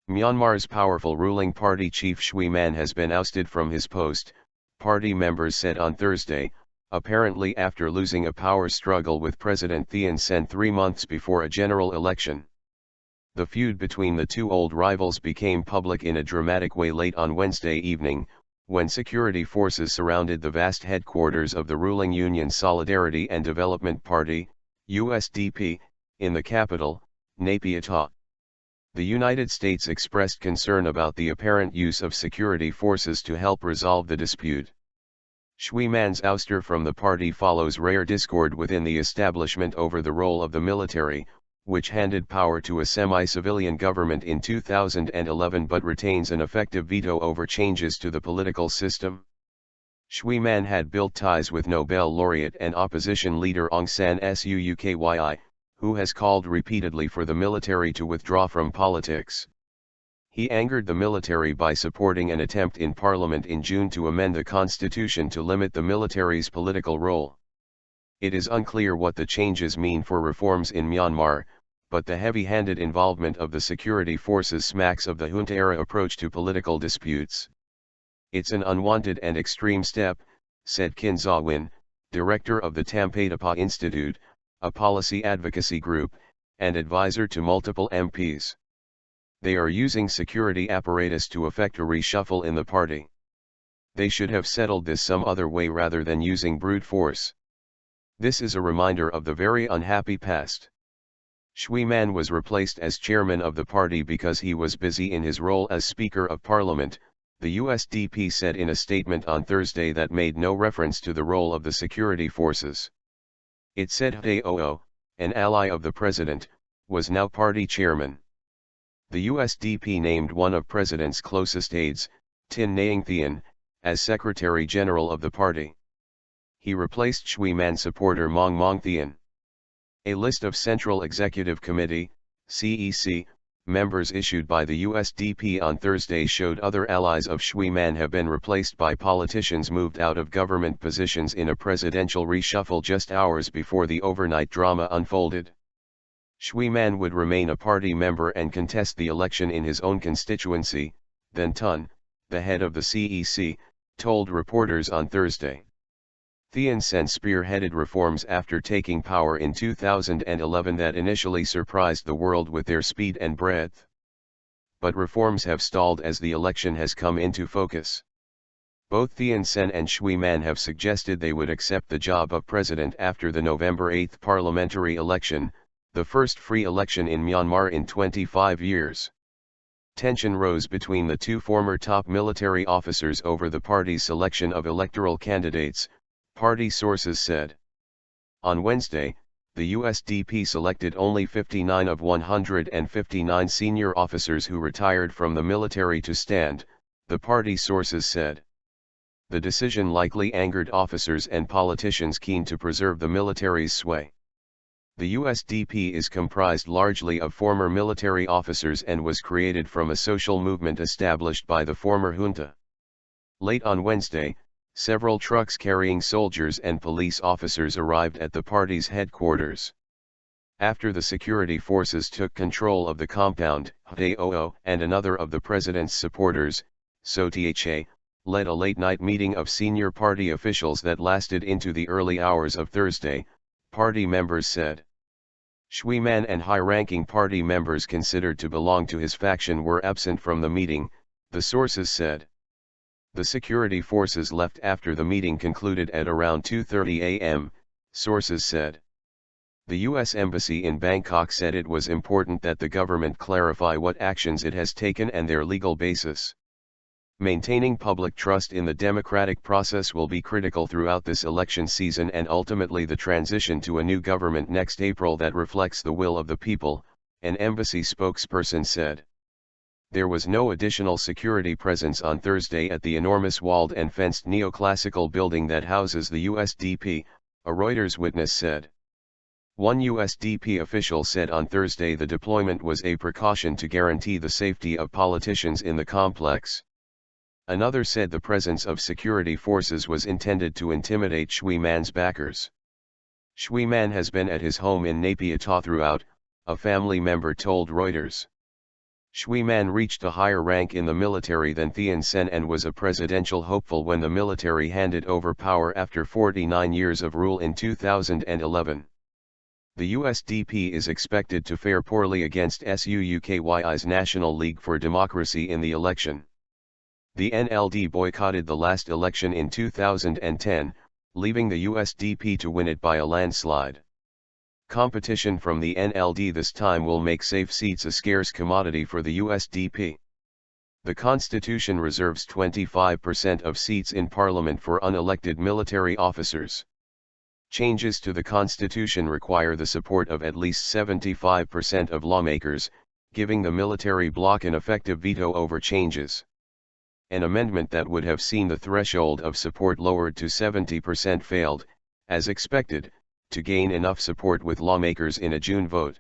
Myanmar's powerful ruling party chief Shwe Mann has been ousted from his post, party members said on Thursday, apparently after losing a power struggle with President Thein Sein 3 months before a general election. The feud between the two old rivals became public in a dramatic way late on Wednesday evening, when security forces surrounded the vast headquarters of the ruling Union Solidarity and Development Party, USDP, in the capital, Naypyitaw. The United States expressed concern about the apparent use of security forces to help resolve the dispute. Shwe Mann's ouster from the party follows rare discord within the establishment over the role of the military, which handed power to a semi-civilian government in 2011 but retains an effective veto over changes to the political system. Shwe Mann had built ties with Nobel laureate and opposition leader Aung San Suu Kyi, who has called repeatedly for the military to withdraw from politics. He angered the military by supporting an attempt in parliament in June to amend the constitution to limit the military's political role. It is unclear what the changes mean for reforms in Myanmar, but the heavy-handed involvement of the security forces smacks of the junta-era approach to political disputes. It's an unwanted and extreme step, said Kin Zawin, director of the Naypyitaw Institute, a policy advocacy group, and advisor to multiple MPs. They are using security apparatus to effect a reshuffle in the party. They should have settled this some other way rather than using brute force. This is a reminder of the very unhappy past. Shwe Mann was replaced as chairman of the party because he was busy in his role as Speaker of Parliament, the USDP said in a statement on Thursday that made no reference to the role of the security forces. It said Htaoo, an ally of the president, was now party chairman. The USDP named one of president's closest aides, Tin Naypyitaw, as Secretary General of the party. He replaced Shwe Mann supporter Maung Thein. A list of Central Executive Committee, CEC, members issued by the USDP on Thursday showed other allies of Shwe Mann have been replaced by politicians moved out of government positions in a presidential reshuffle just hours before the overnight drama unfolded. Shwe Mann would remain a party member and contest the election in his own constituency, Then Tun, the head of the CEC, told reporters on Thursday. Thein Sein spearheaded reforms after taking power in 2011 that initially surprised the world with their speed and breadth. But reforms have stalled as the election has come into focus. Both Thein Sein and Shwe Mann have suggested they would accept the job of president after the November 8 parliamentary election, the first free election in Myanmar in 25 years. Tension rose between the two former top military officers over the party's selection of electoral candidates, party sources said. On Wednesday, the USDP selected only 59 of 159 senior officers who retired from the military to stand, the party sources said. The decision likely angered officers and politicians keen to preserve the military's sway. The USDP is comprised largely of former military officers and was created from a social movement established by the former junta. Late on Wednesday, several trucks carrying soldiers and police officers arrived at the party's headquarters. After the security forces took control of the compound, Htaoo and another of the president's supporters, Sotiache, led a late-night meeting of senior party officials that lasted into the early hours of Thursday, party members said. Shwe Mann and high-ranking party members considered to belong to his faction were absent from the meeting, the sources said. The security forces left after the meeting concluded at around 2:30 a.m., sources said. The U.S. Embassy in Bangkok said it was important that the government clarify what actions it has taken and their legal basis. Maintaining public trust in the democratic process will be critical throughout this election season and ultimately the transition to a new government next April that reflects the will of the people, an embassy spokesperson said. There was no additional security presence on Thursday at the enormous walled and fenced neoclassical building that houses the USDP, a Reuters witness said. One USDP official said on Thursday the deployment was a precaution to guarantee the safety of politicians in the complex. Another said the presence of security forces was intended to intimidate Shwe Mann's backers. Shwe Mann has been at his home in Naypyitaw throughout, a family member told Reuters. Shwe Mann reached a higher rank in the military than Thein Sein and was a presidential hopeful when the military handed over power after 49 years of rule in 2011. The USDP is expected to fare poorly against SUUKYI's National League for Democracy in the election. The NLD boycotted the last election in 2010, leaving the USDP to win it by a landslide. Competition from the NLD this time will make safe seats a scarce commodity for the USDP. The constitution reserves 25% of seats in parliament for unelected military officers. Changes to the constitution require the support of at least 75% of lawmakers, giving the military bloc an effective veto over changes. An amendment that would have seen the threshold of support lowered to 70% failed, as expected, to gain enough support with lawmakers in a June vote.